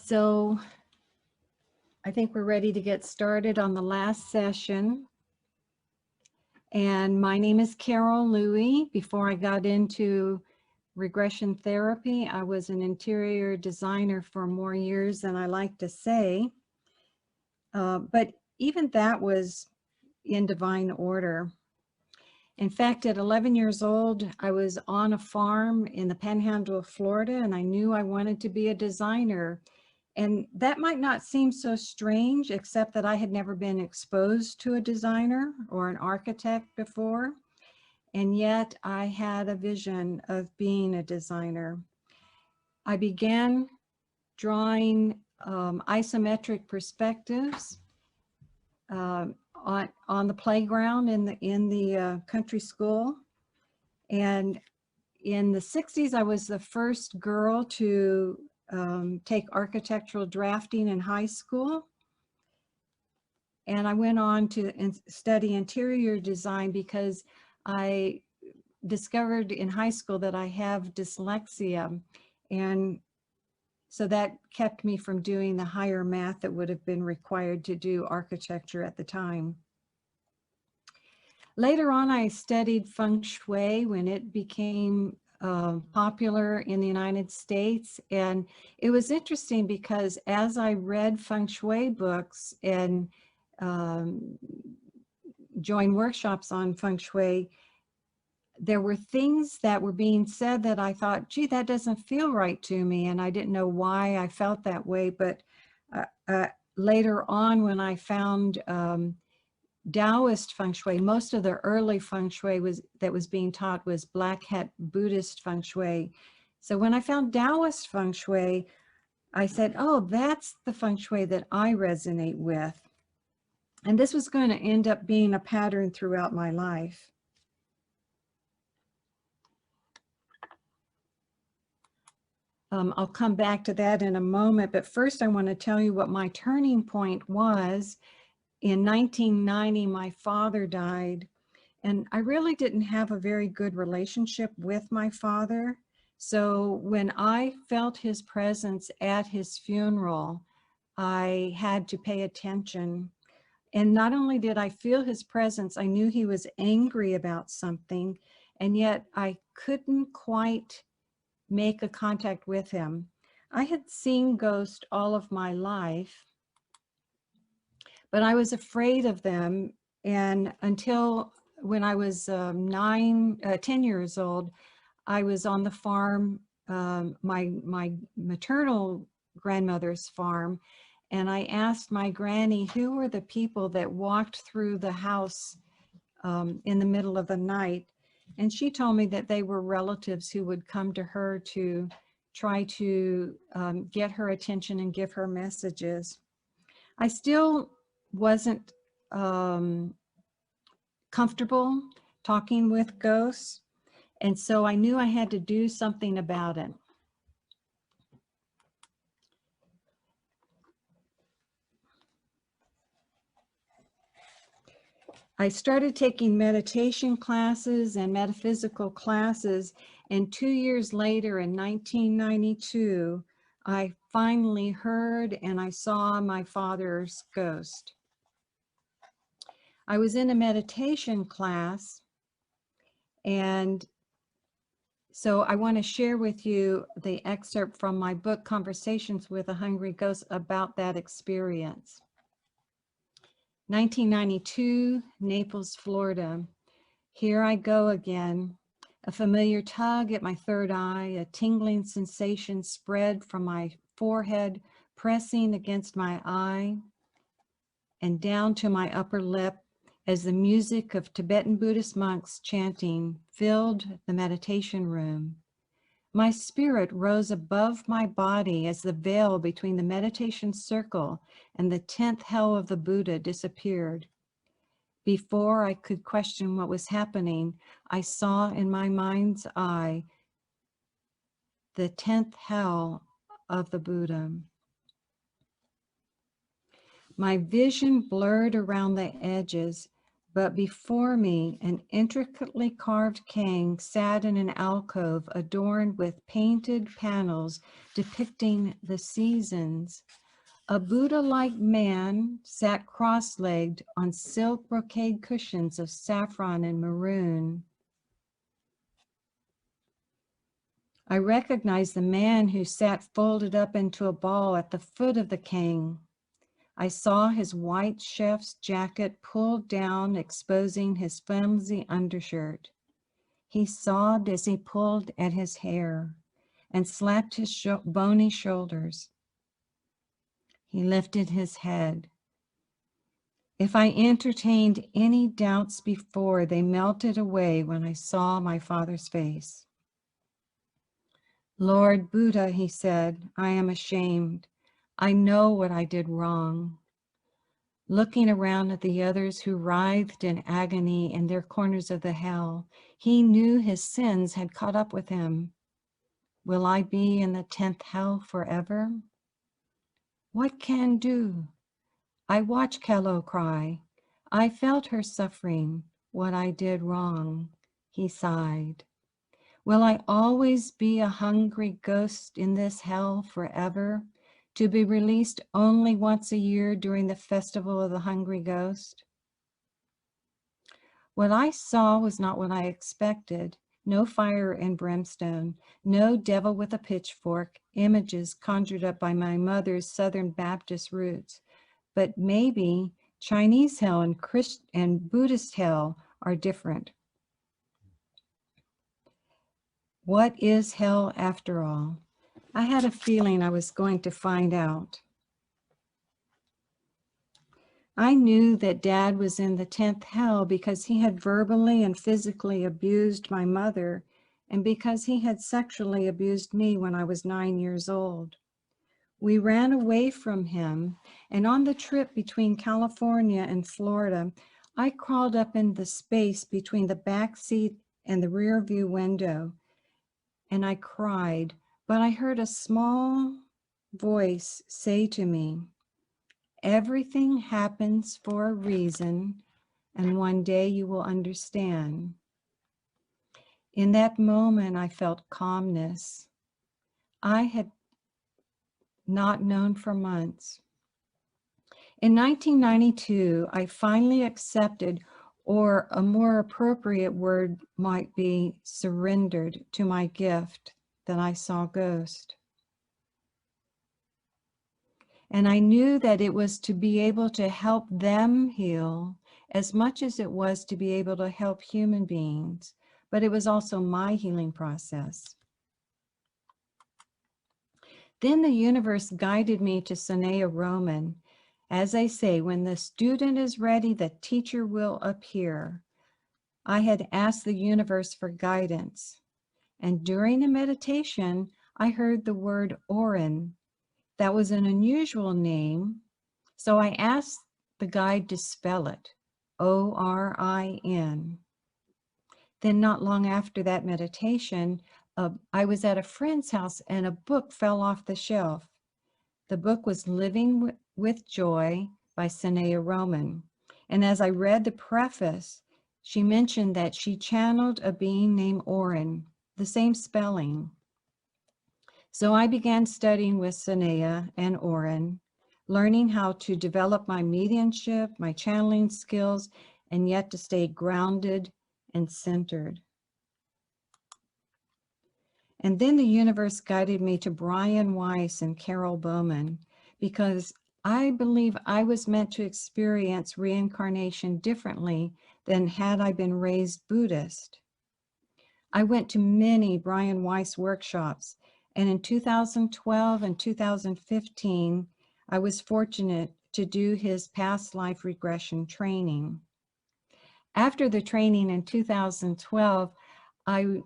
So I think we're ready to get started on the last session. And my name is Carole Louie. Before I got into regression therapy, I was an interior designer for more years than I like to say. But even that was in divine order. In fact, at 11 years old, I was on a farm in the Panhandle of Florida, and I knew I wanted to be a designer. And that might not seem so strange, except that I had never been exposed to a designer or an architect before. And yet I had a vision of being a designer. I began drawing isometric perspectives on the playground in the country school. And in the 60s, I was the first girl to take architectural drafting in high school. And I went on to study interior design because I discovered in high school that I have dyslexia. And so that kept me from doing the higher math that would have been required to do architecture at the time. Later on, I studied feng shui when it became popular in the United States. And it was interesting because as I read feng shui books and joined workshops on feng shui, there were things that were being said that I thought, gee, that doesn't feel right to me. And I didn't know why I felt that way. But later on, when I found Taoist feng shui, most of the early feng shui that was being taught was Black Hat Buddhist feng shui. So when I found Taoist feng shui, I said, oh, that's the feng shui that I resonate with. And this was going to end up being a pattern throughout my life. I'll come back to that in a moment, but first I want to tell you what my turning point was. In 1990, my father died, and I really didn't have a very good relationship with my father. So when I felt his presence at his funeral, I had to pay attention. And not only did I feel his presence, I knew he was angry about something, and yet I couldn't quite make a contact with him. I had seen ghosts all of my life, but I was afraid of them. And until when I was 10 years old, I was on the farm, my maternal grandmother's farm, and I asked my granny who were the people that walked through the house in the middle of the night. And she told me that they were relatives who would come to her to try to get her attention and give her messages. I still wasn't comfortable talking with ghosts, and so I knew I had to do something about it. I started taking meditation classes and metaphysical classes, and 2 years later in 1992, I finally heard and I saw my father's ghost. I was in a meditation class, and so I want to share with you the excerpt from my book, Conversations with a Hungry Ghost, about that experience. 1992, Naples, Florida. Here I go again. A familiar tug at my third eye, a tingling sensation spread from my forehead, pressing against my eye and down to my upper lip as the music of Tibetan Buddhist monks chanting filled the meditation room. My spirit rose above my body as the veil between the meditation circle and the 10th hell of the Buddha disappeared. Before I could question what was happening, I saw in my mind's eye the 10th hell of the Buddha. My vision blurred around the edges. but before me, an intricately carved king sat in an alcove adorned with painted panels depicting the seasons. A Buddha-like man sat cross-legged on silk brocade cushions of saffron and maroon. I recognized the man who sat folded up into a ball at the foot of the king. I saw his white chef's jacket pulled down, exposing his flimsy undershirt. He sobbed as he pulled at his hair and slapped his bony shoulders. He lifted his head. If I entertained any doubts before, they melted away when I saw my father's face. Lord Buddha, he said, I am ashamed. I know what I did wrong. Looking around at the others who writhed in agony in their corners of the hell, he knew his sins had caught up with him. Will I be in the 10th hell forever? What can do? I watched Carole cry. I felt her suffering, what I did wrong. He sighed. Will I always be a hungry ghost in this hell forever, to be released only once a year during the festival of the hungry ghost? What I saw was not what I expected. No fire and brimstone, no devil with a pitchfork, images conjured up by my mother's Southern Baptist roots. But maybe Chinese hell and Buddhist hell are different. What is hell after all? I had a feeling I was going to find out. I knew that Dad was in the 10th hell because he had verbally and physically abused my mother and because he had sexually abused me when I was 9 years old. We ran away from him, and on the trip between California and Florida, I crawled up in the space between the back seat and the rear view window, and I cried, but I heard a small voice say to me, everything happens for a reason, and one day you will understand. In that moment, I felt calmness. I had not known for months. In 1992, I finally accepted, or a more appropriate word might be surrendered to my gift that I saw ghosts. And I knew that it was to be able to help them heal as much as it was to be able to help human beings, but it was also my healing process. Then the universe guided me to Sanea Roman. As I say, when the student is ready, the teacher will appear. I had asked the universe for guidance, and during a meditation, I heard the word Orin. That was an unusual name, so I asked the guide to spell it, O-R-I-N. Then not long after that meditation, I was at a friend's house and a book fell off the shelf. The book was Living with Joy by Sanea Roman. And as I read the preface, she mentioned that she channeled a being named Orin, the same spelling. So I began studying with Sanea and Orin, learning how to develop my mediumship, my channeling skills, and yet to stay grounded and centered. And then the universe guided me to Brian Weiss and Carole Bowman, because I believe I was meant to experience reincarnation differently than had I been raised Buddhist. I went to many Brian Weiss workshops, and in 2012 and 2015, I was fortunate to do his past life regression training. After the training in 2012, I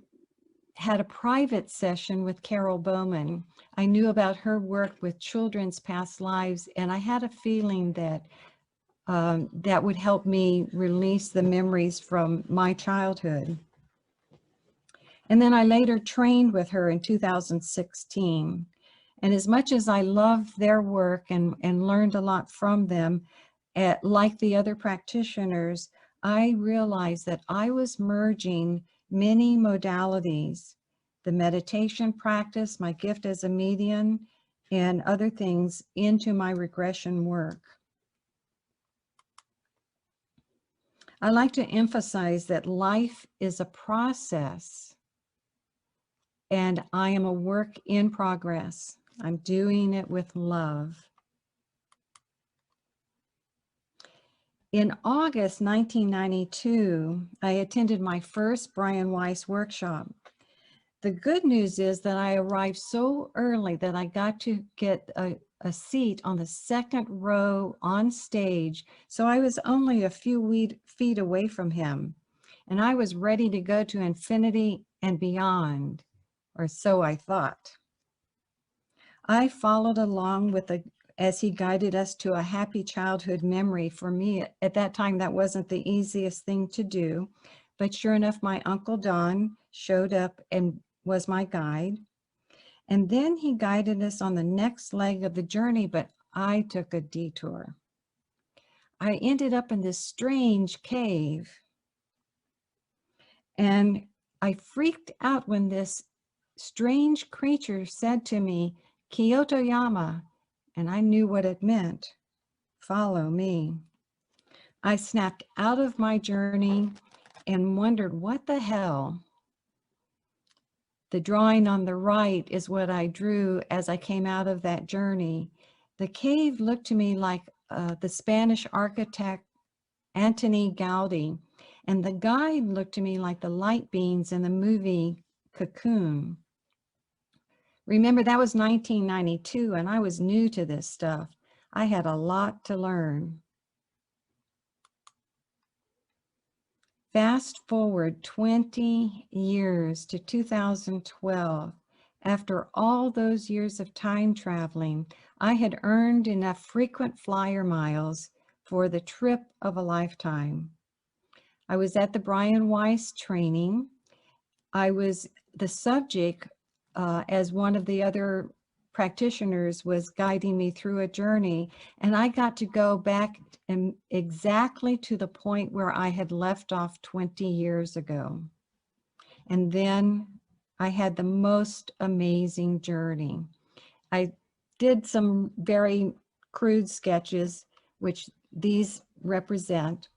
had a private session with Carole Bowman. I knew about her work with children's past lives, and I had a feeling that that would help me release the memories from my childhood. And then I later trained with her in 2016. And as much as I loved their work and learned a lot from them, like the other practitioners, I realized that I was merging many modalities, the meditation practice, my gift as a medium, and other things into my regression work. I like to emphasize that life is a process and I am a work in progress. I'm doing it with love. In August 1992, I attended my first Brian Weiss workshop. The good news is that I arrived so early that I got to get a seat on the second row on stage. So I was only a few feet away from him. And I was ready to go to infinity and beyond, or so I thought. I followed along as he guided us to a happy childhood memory. For me, at that time, that wasn't the easiest thing to do. But sure enough, my Uncle Don showed up and was my guide. And then he guided us on the next leg of the journey, but I took a detour. I ended up in this strange cave. And I freaked out when this strange creature said to me, Kyoto Yama, and I knew what it meant. Follow me. I snapped out of my journey and wondered, what the hell? The drawing on the right is what I drew as I came out of that journey. The cave looked to me like the Spanish architect Antoni Gaudi, and the guide looked to me like the light beings in the movie Cocoon. Remember, that was 1992, and I was new to this stuff. I had a lot to learn. Fast forward 20 years to 2012. After all those years of time traveling, I had earned enough frequent flyer miles for the trip of a lifetime. I was at the Brian Weiss training. I was the subject as one of the other practitioners was guiding me through a journey, and I got to go back exactly to the point where I had left off 20 years ago. And then I had the most amazing journey. I did some very crude sketches, which these represent.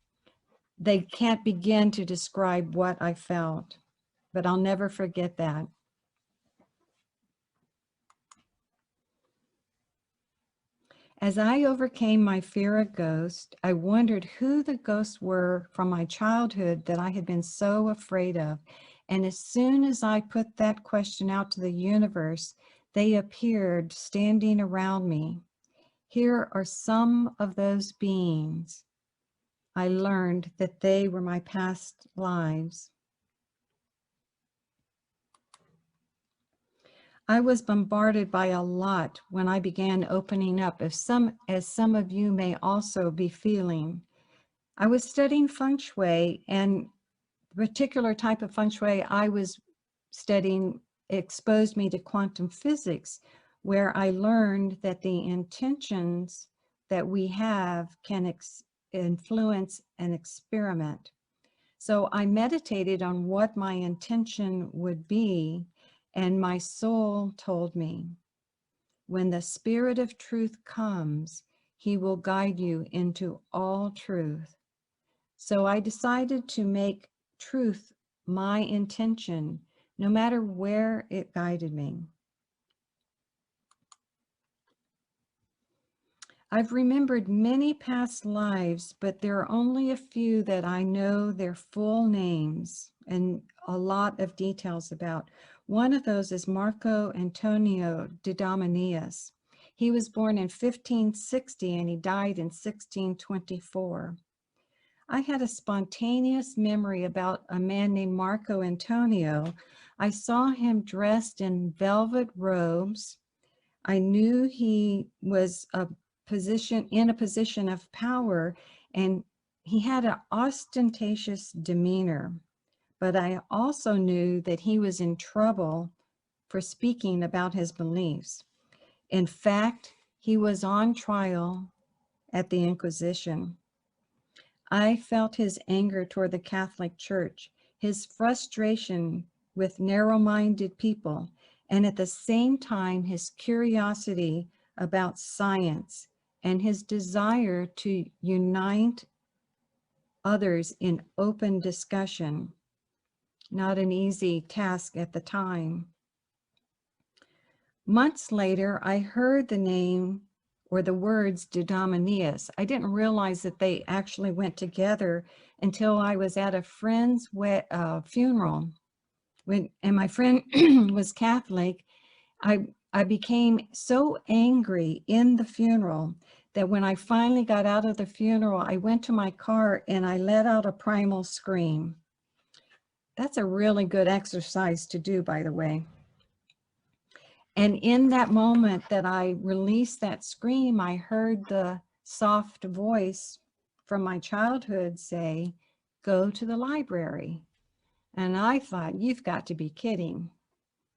They can't begin to describe what I felt, but I'll never forget that. As I overcame my fear of ghosts, I wondered who the ghosts were from my childhood that I had been so afraid of. And as soon as I put that question out to the universe, they appeared standing around me. Here are some of those beings. I learned that they were my past lives. I was bombarded by a lot when I began opening up, as some of you may also be feeling. I was studying feng shui, and the particular type of feng shui I was studying exposed me to quantum physics, where I learned that the intentions that we have can influence an experiment. So I meditated on what my intention would be, and my soul told me, when the Spirit of truth comes, he will guide you into all truth. So I decided to make truth my intention, no matter where it guided me. I've remembered many past lives, but there are only a few that I know their full names and a lot of details about. One of those is Marco Antonio de Dominius. He was born in 1560 and he died in 1624. I had a spontaneous memory about a man named Marco Antonio. I saw him dressed in velvet robes. I knew he was in a position of power, and he had an ostentatious demeanor. But I also knew that he was in trouble for speaking about his beliefs. In fact, he was on trial at the Inquisition. I felt his anger toward the Catholic Church, his frustration with narrow-minded people, and at the same time, his curiosity about science and his desire to unite others in open discussion. Not an easy task at the time. Months later, I heard the name or the words Deudamoneus. I didn't realize that they actually went together until I was at a friend's funeral. And my friend was Catholic. I became so angry in the funeral that when I finally got out of the funeral, I went to my car and I let out a primal scream. That's a really good exercise to do, by the way. And in that moment that I released that scream, I heard the soft voice from my childhood say, "Go to the library." And I thought, you've got to be kidding.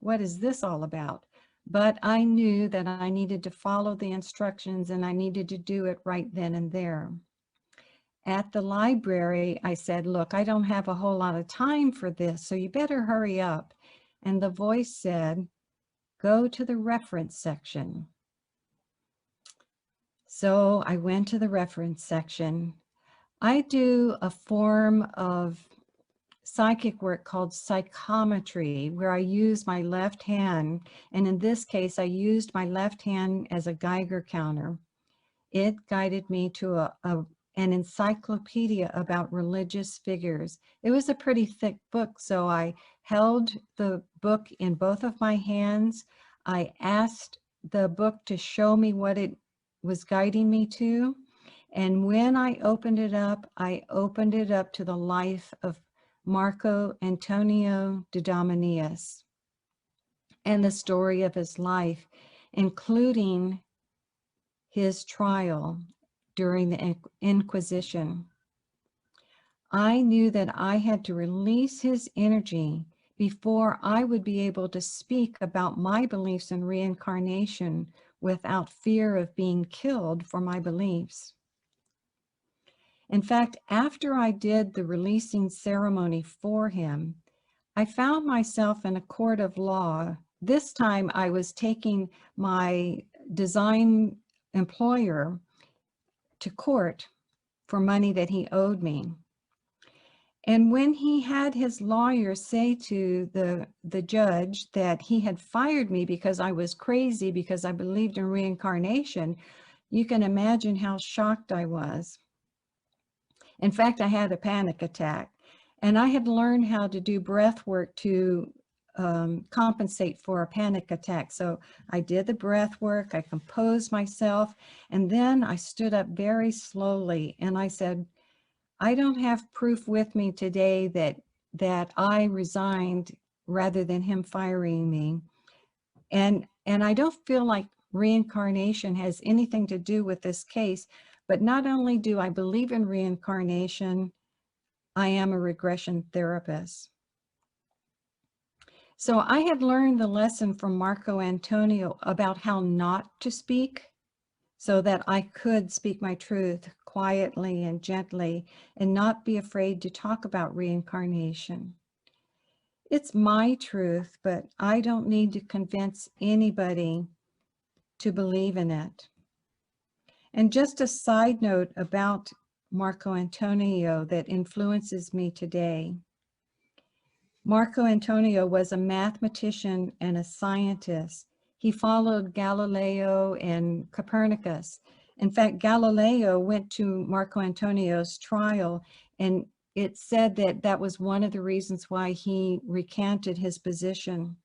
What is this all about? But I knew that I needed to follow the instructions and I needed to do it right then and there. At the library, I said, look, I don't have a whole lot of time for this, so you better hurry up. And the voice said, go to the reference section. So I went to the reference section. I do a form of psychic work called psychometry, where I use my left hand. And in this case, I used my left hand as a Geiger counter. It guided me to an encyclopedia about religious figures. It was a pretty thick book, so I held the book in both of my hands. I asked the book to show me what it was guiding me to. And when I opened it up to the life of Marco Antonio Deudamoneus and the story of his life, including his trial during the Inquisition. I knew that I had to release his energy before I would be able to speak about my beliefs in reincarnation without fear of being killed for my beliefs. In fact, after I did the releasing ceremony for him, I found myself in a court of law. This time I was taking my design employer to court for money that he owed me. And when he had his lawyer say to the judge that he had fired me because I was crazy, because I believed in reincarnation, you can imagine how shocked I was. In fact, I had a panic attack, and I had learned how to do breath work to compensate for a panic attack. So I did the breath work, I composed myself, and then I stood up very slowly and I said, I don't have proof with me today that I resigned rather than him firing me. And I don't feel like reincarnation has anything to do with this case, but not only do I believe in reincarnation, I am a regression therapist. So I had learned the lesson from Marco Antonio about how not to speak so that I could speak my truth quietly and gently and not be afraid to talk about reincarnation. It's my truth, but I don't need to convince anybody to believe in it. And just a side note about Marco Antonio that influences me today. Marco Antonio was a mathematician and a scientist. He followed Galileo and Copernicus. In fact, Galileo went to Marco Antonio's trial, and it said that that was one of the reasons why he recanted his position.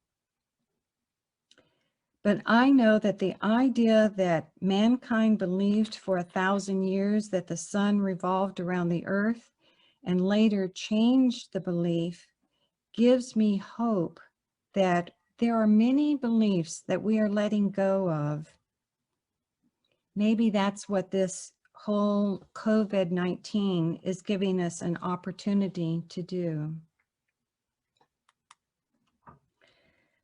But I know that the idea that mankind believed for 1,000 years that the sun revolved around the earth and later changed the belief gives me hope that there are many beliefs that we are letting go of. Maybe that's what this whole COVID-19 is giving us an opportunity to do.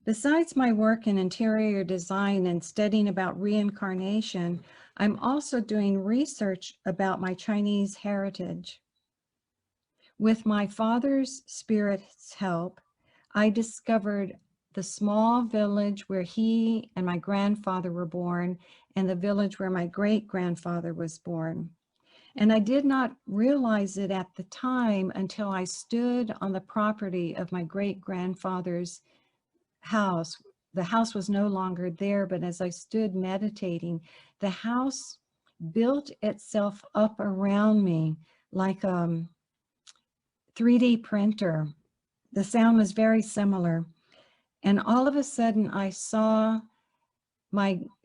Besides my work in interior design and studying about reincarnation, I'm also doing research about my Chinese heritage. With my father's spirit's help, I discovered the small village where he and my grandfather were born and the village where my great-grandfather was born. And I did not realize it at the time until I stood on the property of my great-grandfather's house. The house was no longer there, but as I stood meditating, the house built itself up around me like a 3D printer. The sound was very similar. And all of a sudden I saw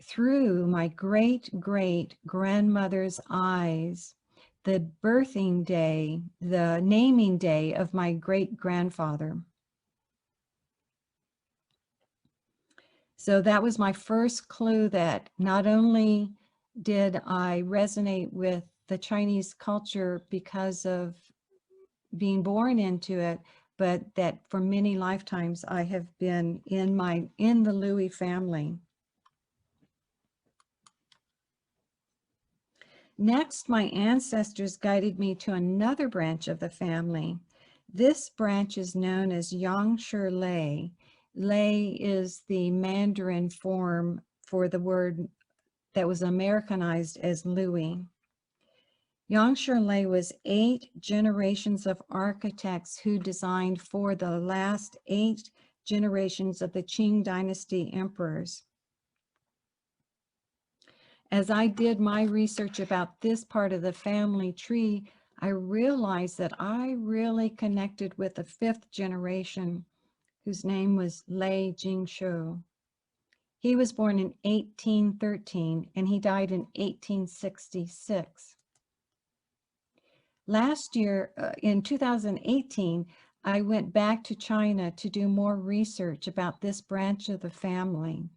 through my great-great-grandmother's eyes, the birthing day, the naming day of my great-grandfather. So that was my first clue that not only did I resonate with the Chinese culture because of being born into it, but that for many lifetimes I have been in the Louie family. Next, my ancestors guided me to another branch of the family. This branch is known as Yangshi Lei. Lei is the Mandarin form for the word that was Americanized as Louie. Yangshi Lei was 8 generations of architects who designed for the last 8 generations of the Qing dynasty emperors. As I did my research about this part of the family tree, I realized that I really connected with the 5th generation, whose name was Lei Jingshu. He was born in 1813 and he died in 1866. Last year, in 2018, I went back to China to do more research about this branch of the family.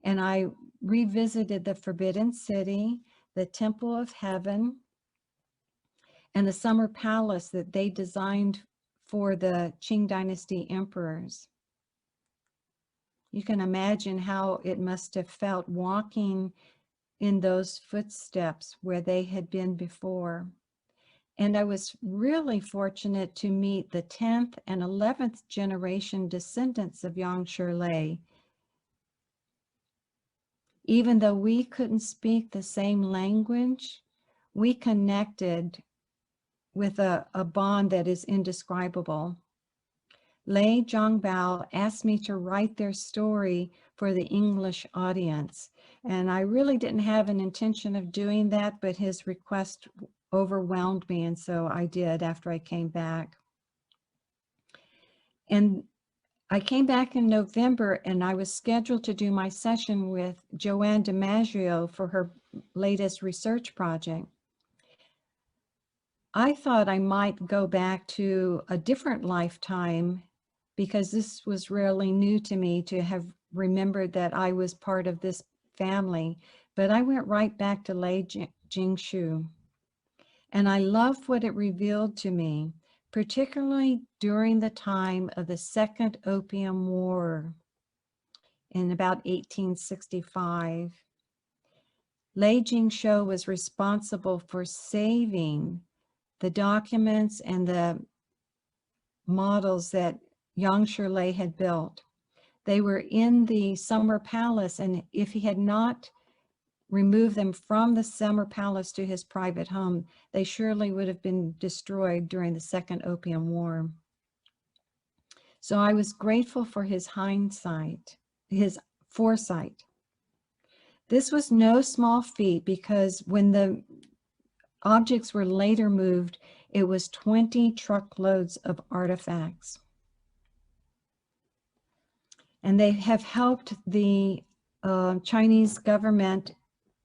And I revisited the Forbidden City, the Temple of Heaven, and the Summer Palace that they designed for the Qing Dynasty emperors. You can imagine how it must have felt walking in those footsteps where they had been before. And I was really fortunate to meet the 10th and 11th generation descendants of Yangshi Lei. Even though we couldn't speak the same language, we connected with a bond that is indescribable. Lei Zhongbao asked me to write their story for the English audience. And I really didn't have an intention of doing that, but his request overwhelmed me, and so I did after I came back. And I came back in November and I was scheduled to do my session with Joanne DiMaggio for her latest research project. I thought I might go back to a different lifetime because this was really new to me to have remembered that I was part of this family, but I went right back to Lei Jingshu. And I love what it revealed to me, particularly during the time of the Second Opium War in about 1865. Lei Jingshu was responsible for saving the documents and the models that Yangshi Lei had built. They were in the Summer Palace, and if he had not removed them from the Summer Palace to his private home, they surely would have been destroyed during the Second Opium War. So I was grateful for his hindsight, his foresight. This was no small feat because when the objects were later moved, it was 20 truckloads of artifacts. And they have helped the Chinese government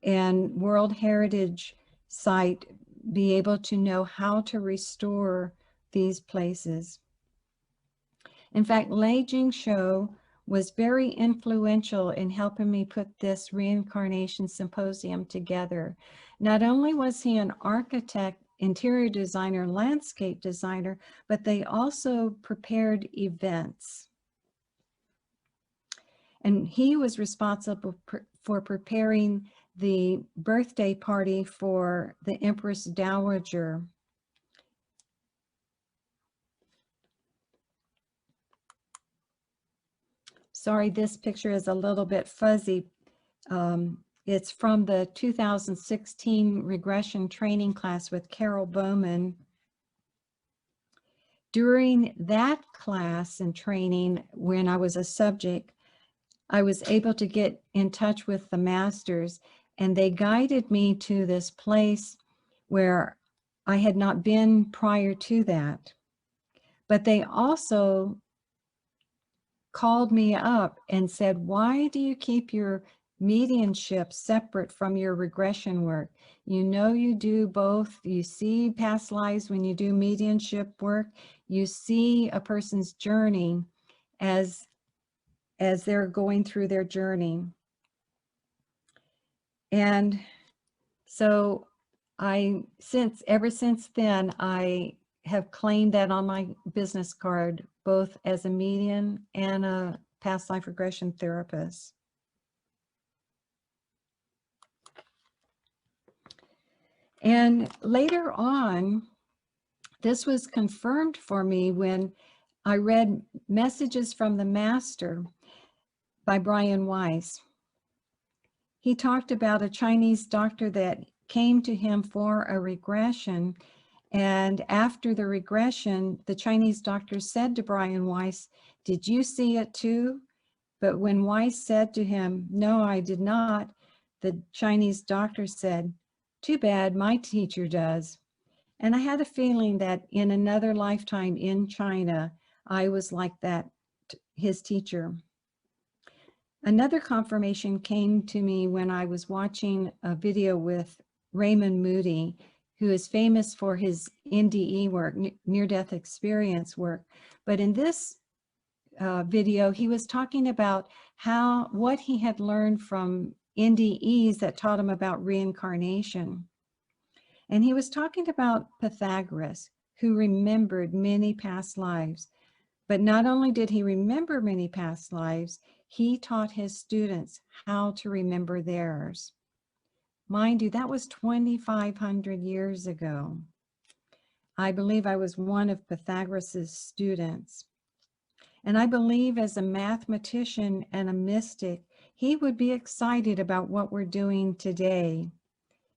and World Heritage Site be able to know how to restore these places. In fact, Lei Jingshu was very influential in helping me put this Reincarnation Symposium together. Not only was he an architect, interior designer, landscape designer, but they also prepared events. And he was responsible for preparing the birthday party for the Empress Dowager. Sorry, this picture is a little bit fuzzy. It's from the 2016 regression training class with Carole Louie. During that class and training, when I was a subject, I was able to get in touch with the masters, and they guided me to this place where I had not been prior to that. But they also called me up and said, why do you keep your mediumship separate from your regression work? You know you do both. You see past lives when you do mediumship work. You see a person's journey as they're going through their journey. And so ever since then, I have claimed that on my business card, both as a medium and a past life regression therapist. And later on, this was confirmed for me when I read Messages from the Master by Brian Weiss. He talked about a Chinese doctor that came to him for a regression. And after the regression, the Chinese doctor said to Brian Weiss, did you see it too? But when Weiss said to him, no, I did not, the Chinese doctor said, too bad, my teacher does. And I had a feeling that in another lifetime in China, I was like that, his teacher. Another confirmation came to me when I was watching a video with Raymond Moody, who is famous for his NDE work, near-death experience work. But in this video, he was talking about what he had learned from NDEs that taught him about reincarnation. And he was talking about Pythagoras, who remembered many past lives. But not only did he remember many past lives, he taught his students how to remember theirs. Mind you, that was 2,500 years ago. I believe I was one of Pythagoras's students. And I believe as a mathematician and a mystic, he would be excited about what we're doing today.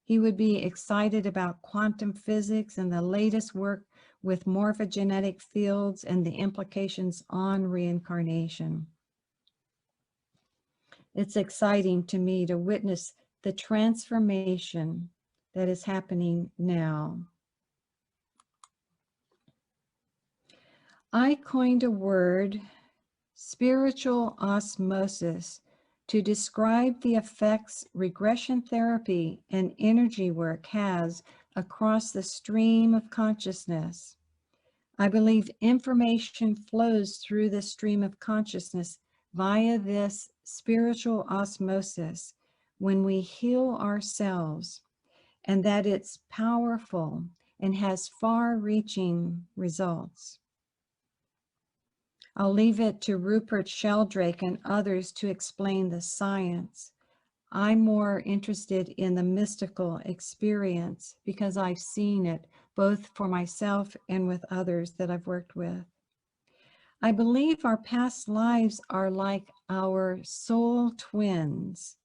He would be excited about quantum physics and the latest work with morphogenetic fields and the implications on reincarnation. It's exciting to me to witness the transformation that is happening now. I coined a word, spiritual osmosis, to describe the effects regression therapy and energy work has across the stream of consciousness. I believe information flows through the stream of consciousness via this spiritual osmosis when we heal ourselves, and that it's powerful and has far-reaching results. I'll leave it to Rupert Sheldrake and others to explain the science. I'm more interested in the mystical experience because I've seen it both for myself and with others that I've worked with. I believe our past lives are like our soul twins.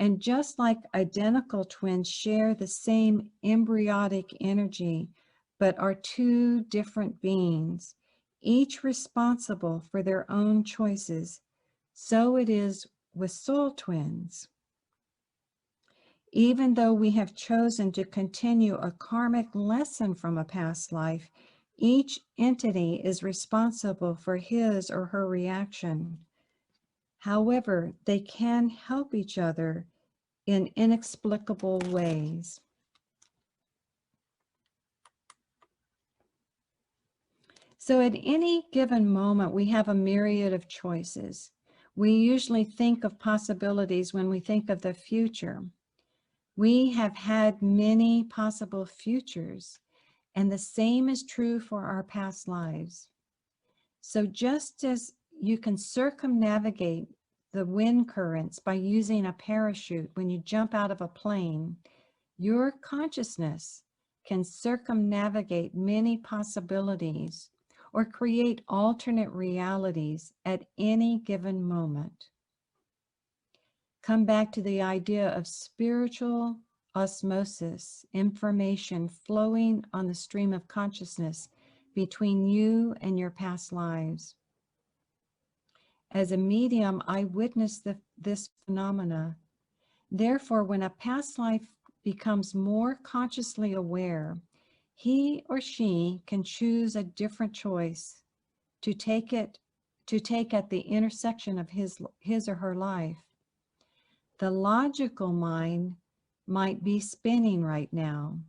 And just like identical twins share the same embryonic energy, but are two different beings, each responsible for their own choices, so it is with soul twins. Even though we have chosen to continue a karmic lesson from a past life, each entity is responsible for his or her reaction. However, they can help each other in inexplicable ways. So at any given moment, we have a myriad of choices. We usually think of possibilities when we think of the future. We have had many possible futures, and the same is true for our past lives. So just as you can circumnavigate the wind currents by using a parachute when you jump out of a plane, your consciousness can circumnavigate many possibilities, or create alternate realities at any given moment. Come back to the idea of spiritual osmosis, information flowing on the stream of consciousness between you and your past lives. As a medium, I witnessed this phenomena. Therefore, when a past life becomes more consciously aware, he or she can choose a different choice to take at the intersection of his or her life. The logical mind might be spinning right now,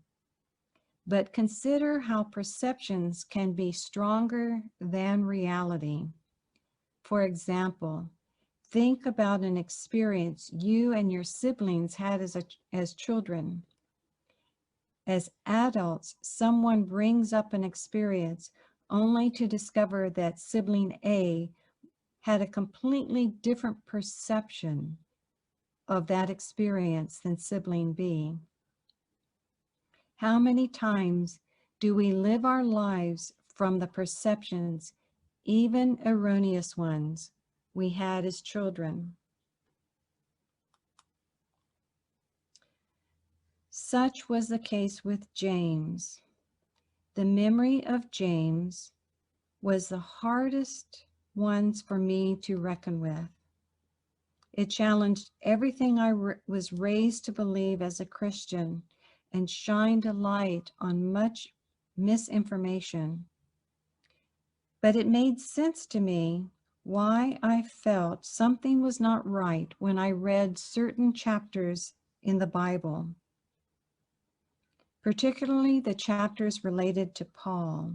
but consider how perceptions can be stronger than reality. For example, think about an experience you and your siblings had as children. As adults, someone brings up an experience only to discover that sibling A had a completely different perception of that experience than sibling B. How many times do we live our lives from the perceptions, even erroneous ones, we had as children? Such was the case with James. The memory of James was the hardest ones for me to reckon with. It challenged everything I was raised to believe as a Christian and shined a light on much misinformation. But it made sense to me why I felt something was not right when I read certain chapters in the Bible, particularly the chapters related to Paul.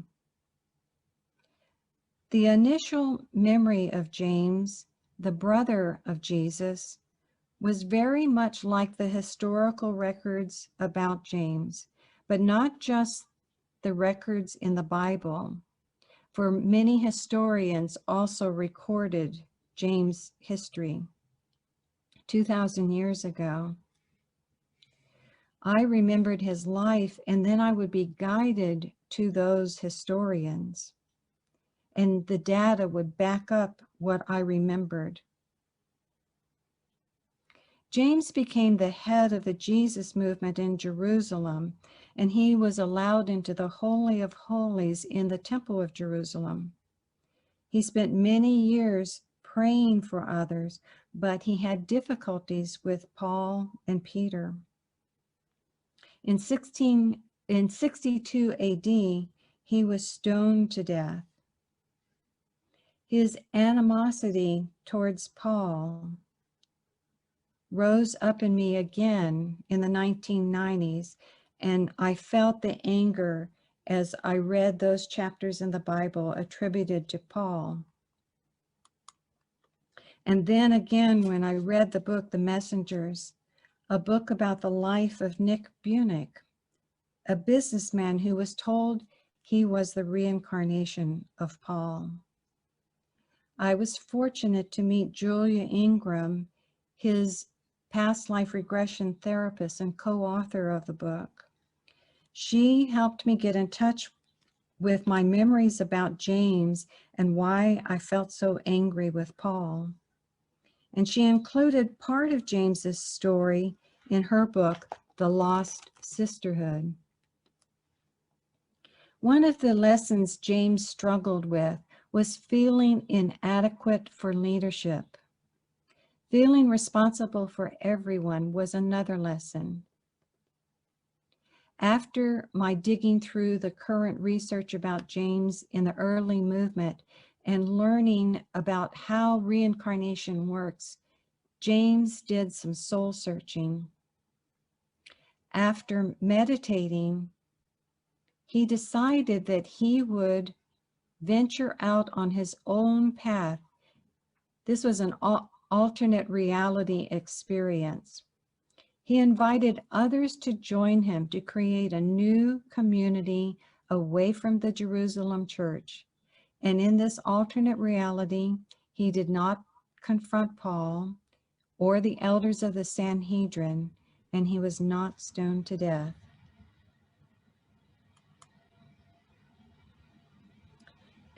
The initial memory of James, the brother of Jesus, was very much like the historical records about James, but not just the records in the Bible, for many historians also recorded James' history 2,000 years ago. I remembered his life, and then I would be guided to those historians, and the data would back up what I remembered. James became the head of the Jesus movement in Jerusalem, and he was allowed into the Holy of Holies in the Temple of Jerusalem. He spent many years praying for others, but he had difficulties with Paul and Peter. In 62 AD, he was stoned to death. His animosity towards Paul rose up in me again in the 1990s, and I felt the anger as I read those chapters in the Bible attributed to Paul. And then again, when I read the book, The Messengers, a book about the life of Nick Bunick, a businessman who was told he was the reincarnation of Paul. I was fortunate to meet Julia Ingram, his past life regression therapist and co-author of the book. She helped me get in touch with my memories about James and why I felt so angry with Paul. And she included part of James's story in her book, The Lost Sisterhood. One of the lessons James struggled with was feeling inadequate for leadership. Feeling responsible for everyone was another lesson. After my digging through the current research about James in the early movement and learning about how reincarnation works, James did some soul searching. After meditating, he decided that he would venture out on his own path. This was an alternate reality experience. He invited others to join him to create a new community away from the Jerusalem church. And in this alternate reality, he did not confront Paul or the elders of the Sanhedrin, and he was not stoned to death.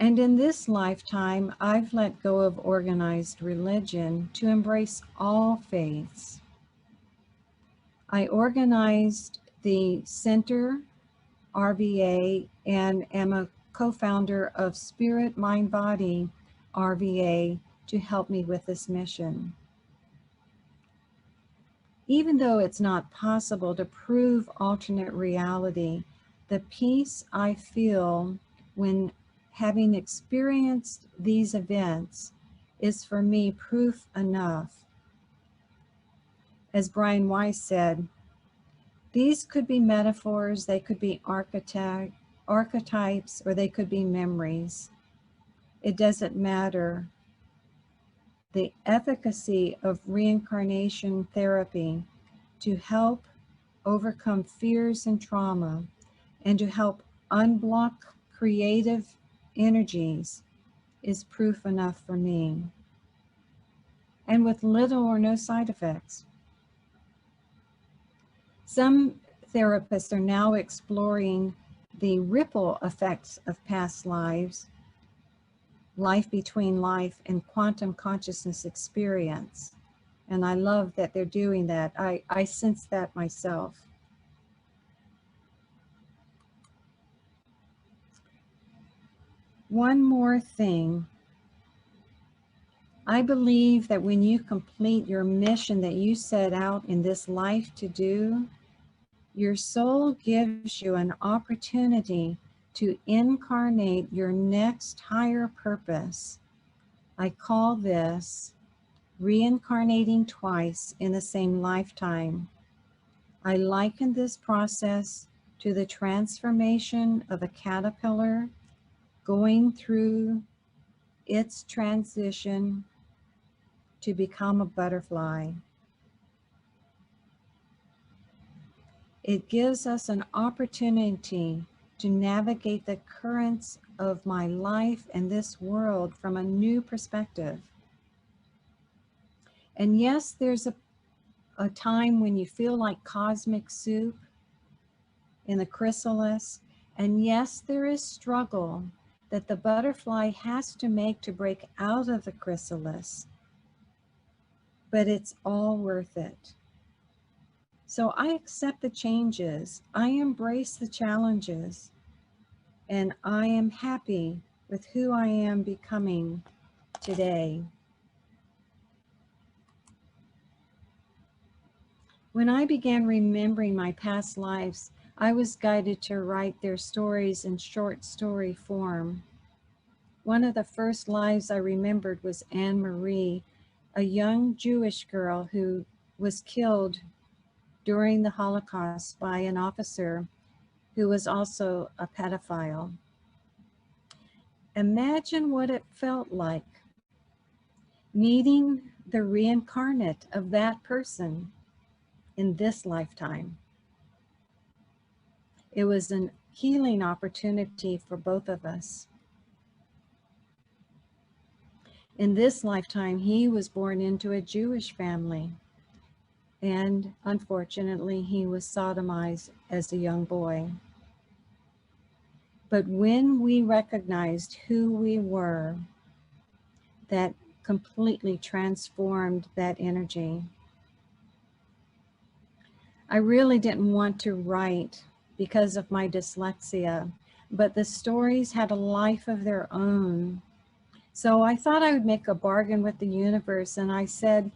And in this lifetime, I've let go of organized religion to embrace all faiths. I organized the Center, RVA, and am a co-founder of Spirit, Mind, Body, RVA, to help me with this mission. Even though it's not possible to prove alternate reality, the peace I feel when having experienced these events is for me proof enough. As Brian Weiss said, these could be metaphors, they could be archetypes, or they could be memories. It doesn't matter. The efficacy of reincarnation therapy to help overcome fears and trauma and to help unblock creative energies is proof enough for me, and with little or no side effects. Some therapists are now exploring the ripple effects of past lives, life between life, and quantum consciousness experience. And I love that they're doing that. I sense that myself. One more thing. I believe that when you complete your mission that you set out in this life to do, your soul gives you an opportunity to incarnate your next higher purpose. I call this reincarnating twice in the same lifetime. I liken this process to the transformation of a caterpillar going through its transition to become a butterfly. It gives us an opportunity to navigate the currents of my life and this world from a new perspective. And yes, there's a time when you feel like cosmic soup in the chrysalis. And yes, there is struggle that the butterfly has to make to break out of the chrysalis. But it's all worth it. So I accept the changes. I embrace the challenges. And I am happy with who I am becoming today. When I began remembering my past lives, I was guided to write their stories in short story form. One of the first lives I remembered was Anne Marie, a young Jewish girl who was killed during the Holocaust by an officer who was also a pedophile. Imagine what it felt like meeting the reincarnate of that person in this lifetime. It was a healing opportunity for both of us. In this lifetime, he was born into a Jewish family, and unfortunately, he was sodomized as a young boy. But when we recognized who we were, that completely transformed that energy. I really didn't want to write because of my dyslexia, but the stories had a life of their own. So I thought I would make a bargain with the universe, and I said,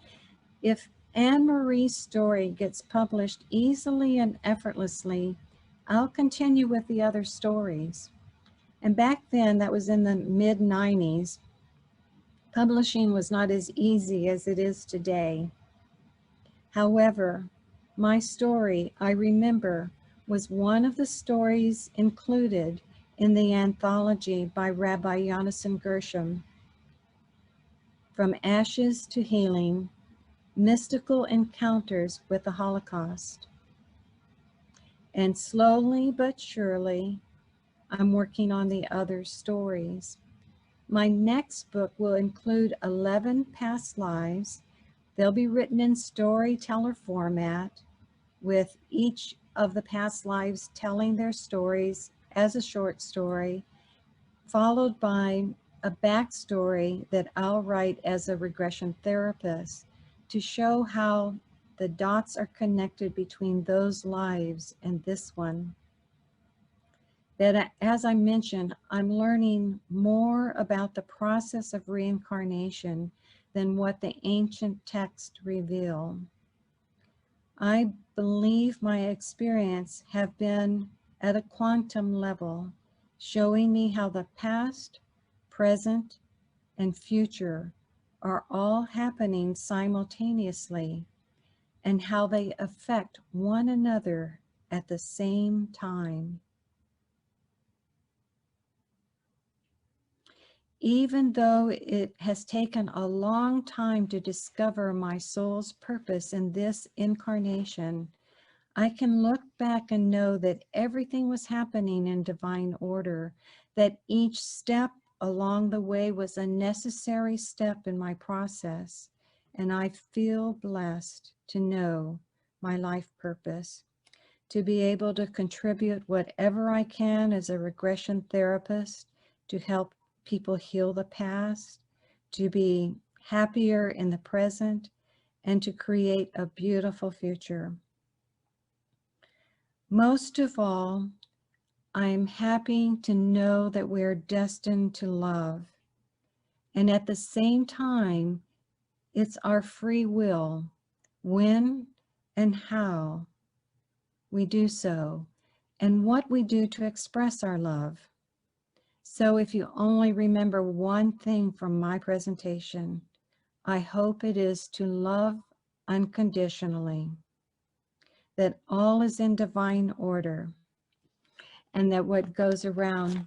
if Anne Marie's story gets published easily and effortlessly, I'll continue with the other stories. And back then, that was in the mid-90s, publishing was not as easy as it is today. However, my story, I remember, was one of the stories included in the anthology by Rabbi Yonason Gershom, From Ashes to Healing, Mystical Encounters with the Holocaust. And slowly but surely, I'm working on the other stories. My next book will include 11 past lives. They'll be written in storyteller format, with each of the past lives telling their stories as a short story followed by a backstory that I'll write as a regression therapist to show how the dots are connected between those lives and this one. That, as I mentioned, I'm learning more about the process of reincarnation than what the ancient texts reveal. I believe my experience have been at a quantum level, showing me how the past, present, and future are all happening simultaneously and how they affect one another at the same time. Even though it has taken a long time to discover my soul's purpose in this incarnation, I can look back and know that everything was happening in divine order, that each step along the way was a necessary step in my process, and I feel blessed to know my life purpose, to be able to contribute whatever I can as a regression therapist to help people heal the past, to be happier in the present, and to create a beautiful future. Most of all, I'm happy to know that we're destined to love. And at the same time, it's our free will when and how we do so, and what we do to express our love. So if you only remember one thing from my presentation, I hope it is to love unconditionally, that all is in divine order, and that what goes around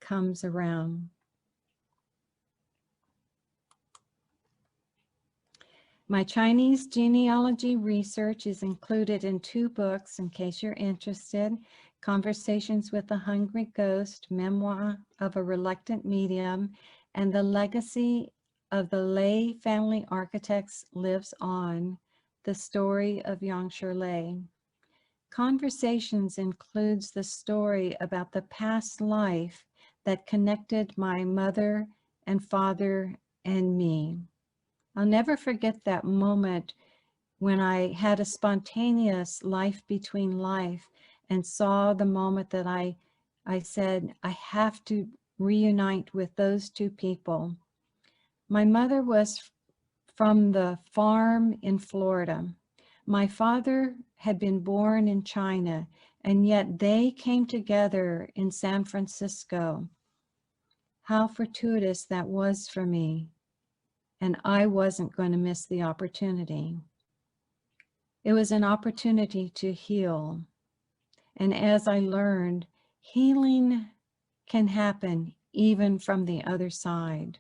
comes around. My Chinese genealogy research is included in 2 books, in case you're interested: Conversations with a Hungry Ghost, Memoir of a Reluctant Medium, and The Legacy of the Lay Family Architects Lives On, the story of Yangshi Lay. Conversations includes the story about the past life that connected my mother and father and me. I'll never forget that moment when I had a spontaneous life between life and saw the moment that I said, I have to reunite with those 2 people. My mother was from the farm in Florida. My father had been born in China, and yet they came together in San Francisco. How fortuitous that was for me. And I wasn't going to miss the opportunity. It was an opportunity to heal. And as I learned, healing can happen even from the other side.